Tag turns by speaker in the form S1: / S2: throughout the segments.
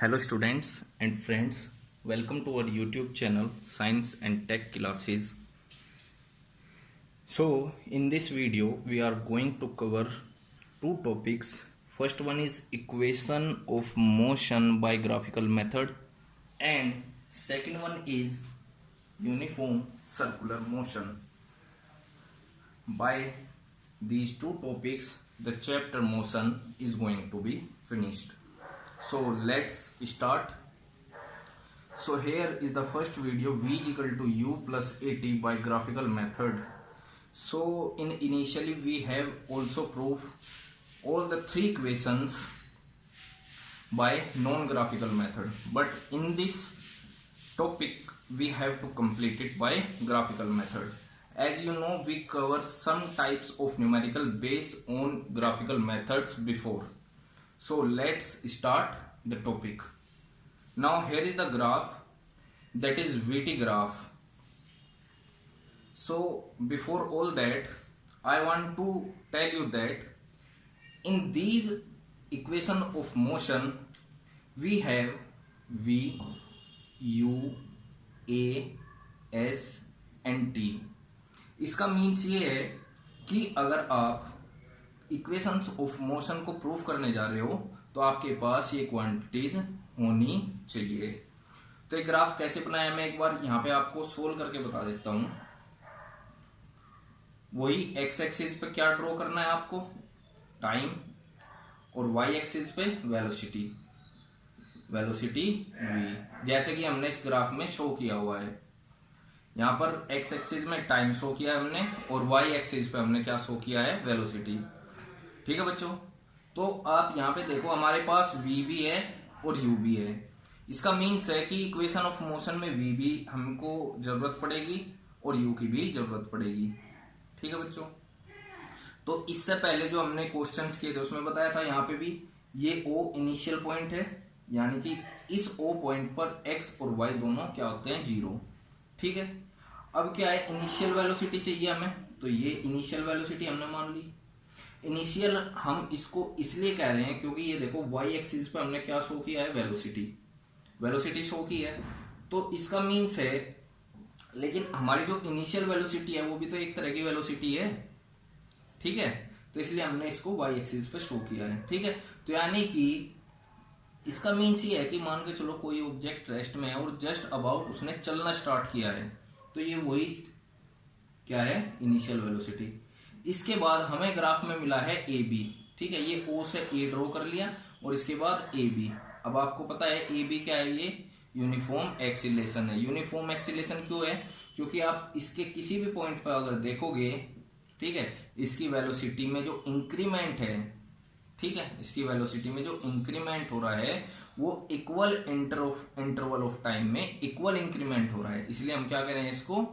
S1: Hello students and friends, welcome to our YouTube channel Science and Tech Classes. So in this video we are going to cover two topics. First one is equation of motion by graphical method and second one is uniform circular motion. By these two topics the chapter motion is going to be finished. So let's start. So here is the first video, v is equal to u plus at by graphical method. So initially we have also proved all the three equations by non-graphical method, but in this topic we have to complete it by graphical method. As you know, we cover some types of numerical based on graphical methods before. So let's start the topic. Now here is the graph, that is VT graph. So before all that I want to tell you that in these equation of motion we have V, U, A, S and T. इसका means ये है कि अगर आप equations of motion को prove करने जा रहे हो तो आपके पास ये क्वांटिटीज होनी चाहिए. तो ये ग्राफ कैसे बनाया मैं एक बार यहाँ पे आपको सोल्व करके बता देता हूं. वही एक्स एक्सिस पे क्या ड्रॉ करना है आपको, टाइम, और वाई एक्सिस पे वेलोसिटी v, जैसे कि हमने इस ग्राफ में शो किया हुआ है. यहाँ पर एक्स एक्सिस में टाइम शो किया है हमने और वाई एक्सिस पे हमने क्या शो किया है, वेलोसिटी. ठीक है बच्चों, तो आप यहाँ पे देखो हमारे पास v भी है और u भी है. इसका मीन्स है कि इक्वेशन ऑफ मोशन में v भी हमको जरूरत पड़ेगी और u की भी जरूरत पड़ेगी. ठीक है बच्चों, तो इससे पहले जो हमने क्वेश्चंस किए थे उसमें बताया था यहाँ पे भी ये o इनिशियल पॉइंट है, यानी कि इस o पॉइंट पर x और y दोनों क्या होते हैं, जीरो. ठीक है, अब क्या है, इनिशियल वेलोसिटी चाहिए हमें, तो ये इनिशियल वेलोसिटी हमने मान ली. इनिशियल हम इसको इसलिए कह रहे हैं क्योंकि ये देखो y एक्सिस पे हमने क्या शो किया है, वेलोसिटी शो की है. तो इसका मीन्स है, लेकिन हमारी जो इनिशियल वेलोसिटी है वो भी तो एक तरह की वेलोसिटी है. ठीक है, तो इसलिए हमने इसको y एक्सिस पे शो किया है. ठीक है, तो यानी कि इसका मीन्स ये है कि मान के चलो कोई ऑब्जेक्ट रेस्ट में है और जस्ट अबाउट उसने चलना स्टार्ट किया है, तो ये वही क्या है, इनिशियल वेलोसिटी. इसके बाद हमें ग्राफ में मिला है ए बी. ठीक है, ये ओ से ए ड्रॉ कर लिया और इसके बाद ए बी. अब आपको पता है ए बी क्या है, ये यूनिफॉर्म एक्सीलरेशन है. यूनिफॉर्म एक्सीलरेशन क्यों है, क्योंकि आप इसके किसी भी पॉइंट पर अगर देखोगे, ठीक है, इसकी वेलोसिटी में जो इंक्रीमेंट है, ठीक है, इसकी वेलोसिटी में जो इंक्रीमेंट हो रहा है वो इक्वल इंटरवल ऑफ टाइम में इक्वल इंक्रीमेंट हो रहा है. इसलिए हम क्या कह रहे हैं, इसको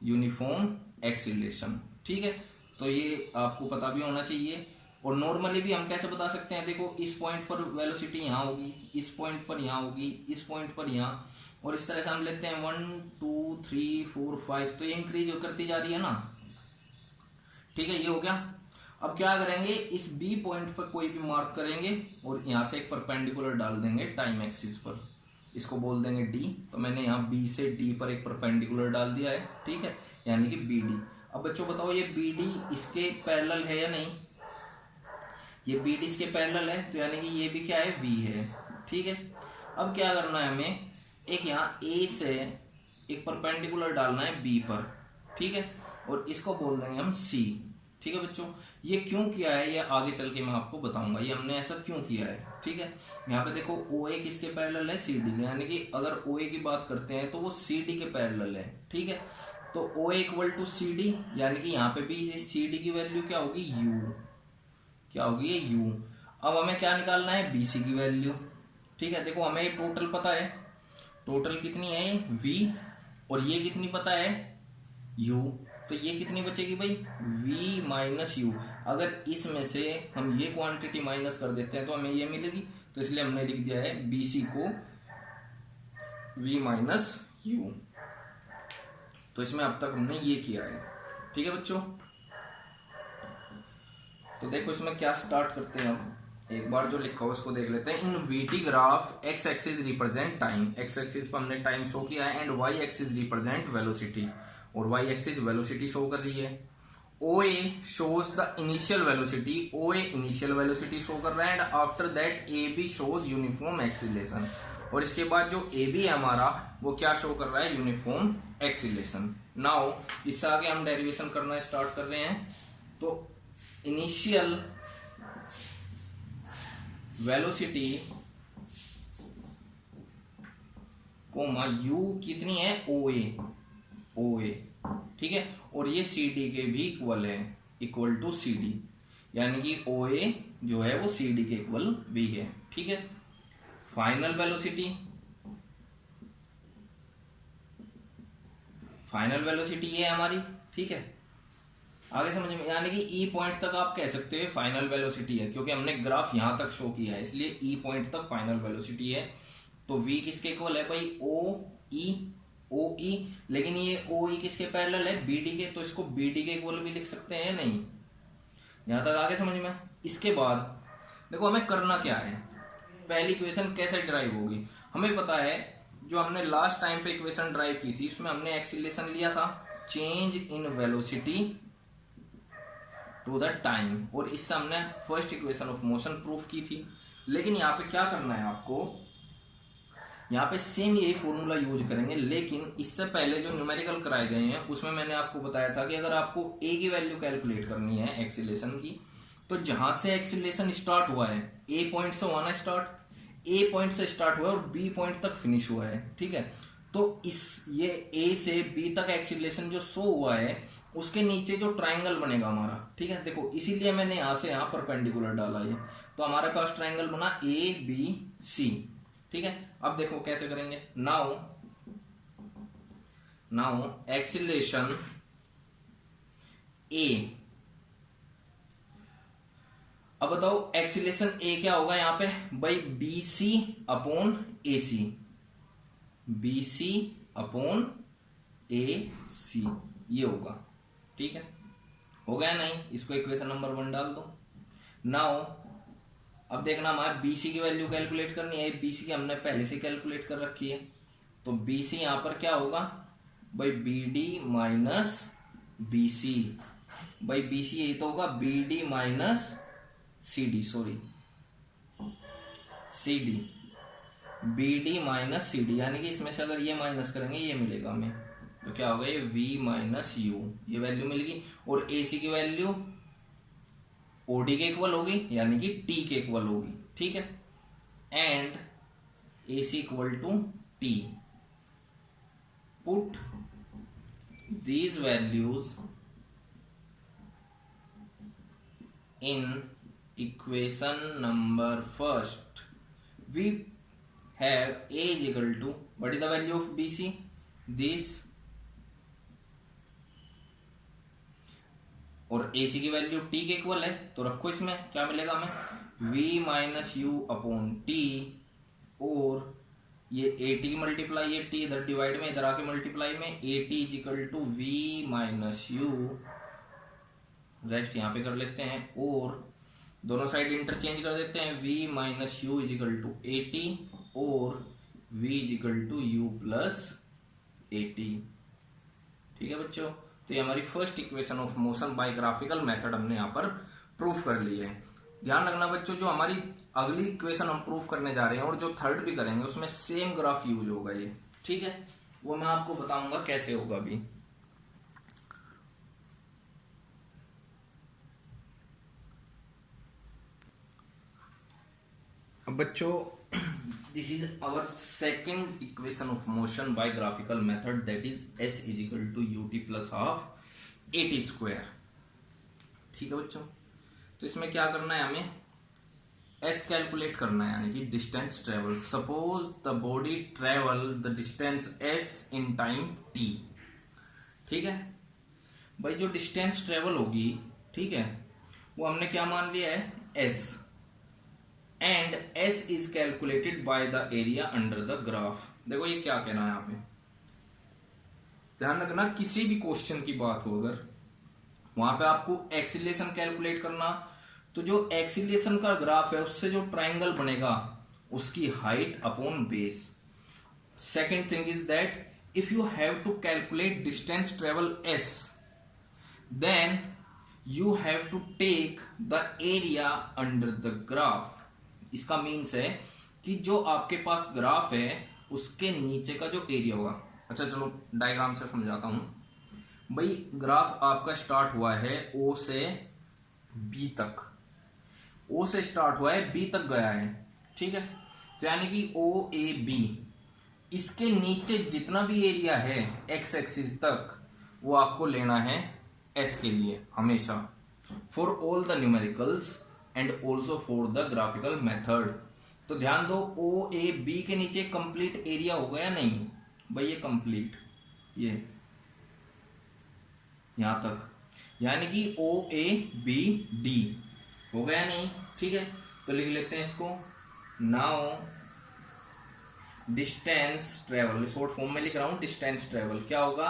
S1: यूनिफॉर्म एक्सीलरेशन. ठीक है, तो ये आपको पता भी होना चाहिए. और नॉर्मली भी हम कैसे बता सकते हैं, देखो इस पॉइंट पर वेलोसिटी यहाँ होगी, इस पॉइंट पर यहाँ होगी, इस पॉइंट पर यहाँ, और इस तरह से हम लेते हैं 1 2 3 4 5, तो ये इंक्रीज करती जा रही है ना. ठीक है, ये हो गया. अब क्या करेंगे, इस बी पॉइंट पर कोई भी मार्क करेंगे और यहां से एक परपेंडिकुलर डाल देंगे टाइम एक्सिस पर, इसको बोल देंगे डी. तो मैंने यहाँ बी से डी पर एक परपेंडिकुलर डाल दिया है. ठीक है, यानी कि बी डी. अब बच्चों बताओ ये बी डी इसके पैरेलल है या नहीं, ये बी डी इसके पैरेलल है, तो यानी कि ये भी क्या है, वी है. ठीक है, अब क्या करना है हमें, एक यहाँ ए से एक परपेंडिकुलर डालना है बी पर. ठीक है, और इसको बोल देंगे हम सी. ठीक है बच्चों, ये क्यों किया है ये आगे चल के मैं आपको बताऊंगा, ये हमने ऐसा क्यों किया है. ठीक है, यहाँ पे देखो OA किसके पैरेलल है, CD के, यानी कि अगर OA की बात करते हैं तो वो CD के पैरेलल है. ठीक है, तो OA इक्वल टू CD, यानी कि यहाँ पे भी CD की वैल्यू क्या होगी, U. क्या होगी, ये U. अब हमें क्या निकालना है, BC की वैल्यू. ठीक है, देखो हमें टोटल पता है, टोटल कितनी है V, और ये कितनी पता है, U. तो ये कितनी बचेगी भाई, v माइनस यू. अगर इसमें से हम ये क्वांटिटी माइनस कर देते हैं तो हमें ये मिलेगी, तो इसलिए हमने लिख दिया है bc को v माइनस यू. तो इसमें अब तक हमने ये किया है. ठीक है बच्चों, तो देखो इसमें क्या स्टार्ट करते हैं हम. एक बार जो लिखा हुआ उसको देख लेते हैं। In VT graph x axis represent time, x axis पर हमने टाइम शो किया है, and y axis represent velocity, और वाई एक्सिस वेलोसिटी शो कर रही है। OA shows the initial velocity, OA initial velocity show कर रहा है, and after that AB shows uniform acceleration, और इसके बाद जो AB है हमारा वो क्या शो कर रहा है, यूनिफॉर्म एक्सीलरेशन। नाउ इससे आगे हम डेरिवेशन करना स्टार्ट कर रहे हैं। तो इनिशियल वेलोसिटी कोमा U कितनी है, OA, ठीक है, और ये CD के भी इक्वल है, इक्वल टू CD, यानी कि OA जो है वो CD के इक्वल भी है, ठीक है। फाइनल वेलोसिटी ये है हमारी, ठीक है, आगे समझ में, यानी कि E पॉइंट तक आप कह सकते हैं फाइनल वेलोसिटी है, क्योंकि हमने ग्राफ यहां तक शो किया है, इसलिए E पॉइंट तक फाइनल वेलोसिटी है। तो V किसके इक्वल है भाई, OE, लेकिन ये OE किसके पैरेलल है, BD के, तो इसको BD के इक्वल भी लिख सकते हैं, नहीं, यहां तक आगे समझ में। इसके बाद देखो हमें करना क्या है, पहली इक्वेशन कैसे ड्राइव होगी, हमें पता है जो हमने लास्ट टाइम पे इक्वेशन ड्राइव की थी उसमें हमने एक्सीलरेशन लिया था change in velocity to the time, और इससे हमने first equation of motion proof की थी। लेकिन यहाँ पे क्या करना है आपको, यहाँ पे सेम यही फॉर्मूला यूज करेंगे, लेकिन इससे पहले जो न्यूमेरिकल कराए गए हैं उसमें मैंने आपको बताया था कि अगर आपको A की वैल्यू कैलकुलेट करनी है एक्सीलरेशन की, तो जहां से एक्सीलरेशन स्टार्ट हुआ है A पॉइंट से हुआ ना स्टार्ट, A पॉइंट से स्टार्ट हुआ है और B पॉइंट तक फिनिश हुआ है, ठीक है। तो ये A से B तक एक्सीलरेशन जो शो हुआ है उसके नीचे जो ट्राइंगल बनेगा हमारा, ठीक है, देखो इसीलिए मैंने यहां से यहां परपेंडिकुलर डाला है, तो हमारे पास ट्राइंगल बना ABC, ठीक है। अब देखो कैसे करेंगे, नाउ एक्सीलरेशन A, अब बताओ एक्सीलरेशन A क्या होगा यहाँ पे भाई, BC upon AC, BC upon AC ये होगा, ठीक है, हो गया नहीं, इसको इक्वेशन नंबर 1 डाल दो। नाउ अब देखना हमारे BC की वैल्यू कैलकुलेट करनी है, BC की हमने पहले से कैलकुलेट कर रखी है, तो BC यहां पर क्या होगा भाई, BD माइनस BC, भाई BC यही तो होगा BD minus CD, sorry CD, BD minus CD, यानी कि इसमें से अगर ये माइनस करेंगे ये मिलेगा हमें, तो क्या होगा ये V माइनस U, ये वैल्यू मिलेगी, और AC की वैल्यू OD के इक्वल होगी, यानी कि T के इक्वल होगी, ठीक है, and AC equal to T, put these values in equation number first, we have A is equal to, what is the value of BC, this, और AC की वैल्यू T के इक्वल है, तो रखो इसमें क्या मिलेगा हमें, V minus U upon T, और ये AT मल्टीप्लाई ये T इधर डिवाइड में, इधर आके मल्टीप्लाई में, AT is equal to V minus U, rest यहाँ पे कर लेते हैं, और दोनों साइड इंटरचेंज कर देते हैं, V minus U is equal to AT, और V is equal to U plus AT, ठीक है बच्चों। तो ये हमारी first equation of motion by graphical method हमने यहाँ पर प्रूफ कर ली है। ध्यान रखना बच्चों, जो हमारी अगली इक्वेशन हम प्रूफ करने जा रहे हैं और जो थर्ड भी करेंगे उसमें सेम ग्राफ यूज होगा ये, ठीक है, वो मैं आपको बताऊंगा कैसे होगा अभी। अब बच्चों this is our second equation of motion by graphical method, that is S is equal to UT plus half AT square, ठीक है बच्चों। तो इसमें क्या करना है, हमें S कैलकुलेट करना है, यानी कि distance travel. Suppose the body travel the distance S in time T, ठीक है भाई, जो डिस्टेंस ट्रेवल होगी, ठीक है, वो हमने क्या मान लिया है S, and S is calculated by the area under the graph. देखो ये क्या कहना है यहाँ पे, ध्यान रखना, किसी भी क्वेश्चन की बात हो अगर वहां पे आपको एक्सीलरेशन कैलकुलेट करना, तो जो एक्सीलरेशन का ग्राफ है उससे जो ट्राइंगल बनेगा उसकी height upon base. Second thing is that if you have to calculate distance travel s, then you have to take the area under the graph। इसका मीन्स है कि जो आपके पास ग्राफ है उसके नीचे का जो एरिया होगा। अच्छा चलो डायग्राम से समझाता हूं भाई। ग्राफ आपका स्टार्ट हुआ है ओ से बी तक, ओ से स्टार्ट हुआ है बी तक गया है, ठीक है। तो यानी कि ओ ए बी, इसके नीचे जितना भी एरिया है एक्स एक्सिस तक वो आपको लेना है एस के लिए हमेशा, for all the numericals and also for the graphical method. तो ध्यान दो ओ ए बी के नीचे कंप्लीट एरिया होगा या नहीं भाई, ये कंप्लीट, ये यहां तक, यानी कि ओ ए बी डी हो गया नहीं, ठीक है। तो लिख लेते हैं इसको। Now distance travel, short form में लिख रहा हूं, डिस्टेंस ट्रेवल क्या होगा,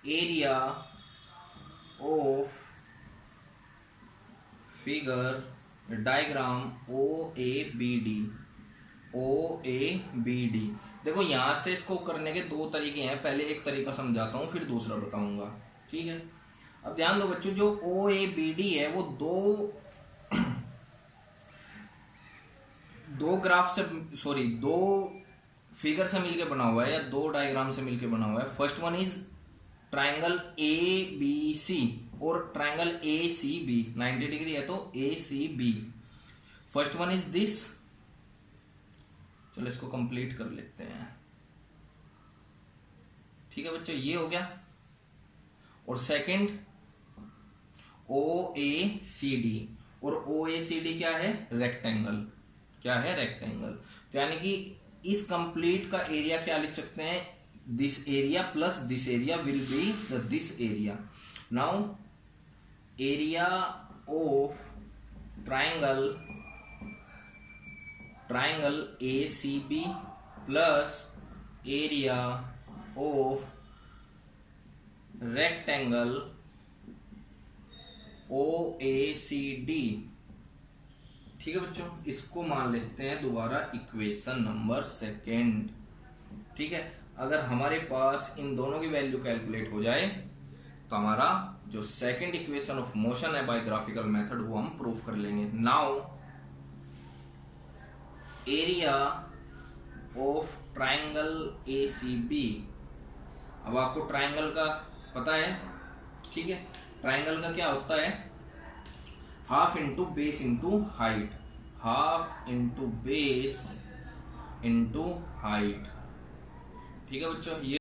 S1: area of figure diagram O A B D, O A B D. देखो यहां से इसको करने के दो तरीके हैं, पहले एक तरीका समझाता हूं फिर दूसरा बताऊंगा, ठीक है। अब ध्यान दो बच्चों, जो ओ ए बी डी है वो दो ग्राफ से, सॉरी दो फिगर से मिलके बना हुआ है या दो डायग्राम से मिलके बना हुआ है। First one is triangle A B C और triangle A C B, 90 degree है तो A C B. First one is this, चलो इसको कंप्लीट कर लेते हैं, ठीक है बच्चों, ये हो गया। और second O A C D, और ओ ए सी डी क्या है, रेक्टेंगल, क्या है, रेक्टेंगल। तो यानी कि इस कंप्लीट का एरिया क्या लिख सकते हैं, this area plus this area will be the this area. Now area of triangle A C B plus area of rectangle O A C D, ठीक है बच्चों। इसको मान लेते हैं दोबारा इक्वेशन नंबर सेकेंड, ठीक है। अगर हमारे पास इन दोनों की वैल्यू कैलकुलेट हो जाए तो हमारा जो सेकेंड इक्वेशन ऑफ मोशन है बाय ग्राफिकल मेथड वो हम प्रूव कर लेंगे। Now area of triangle A C B, अब आपको ट्राइंगल का पता है, ठीक है। ट्राइंगल का क्या होता है, half into base into height, half into base into height, ठीक है बच्चों। ये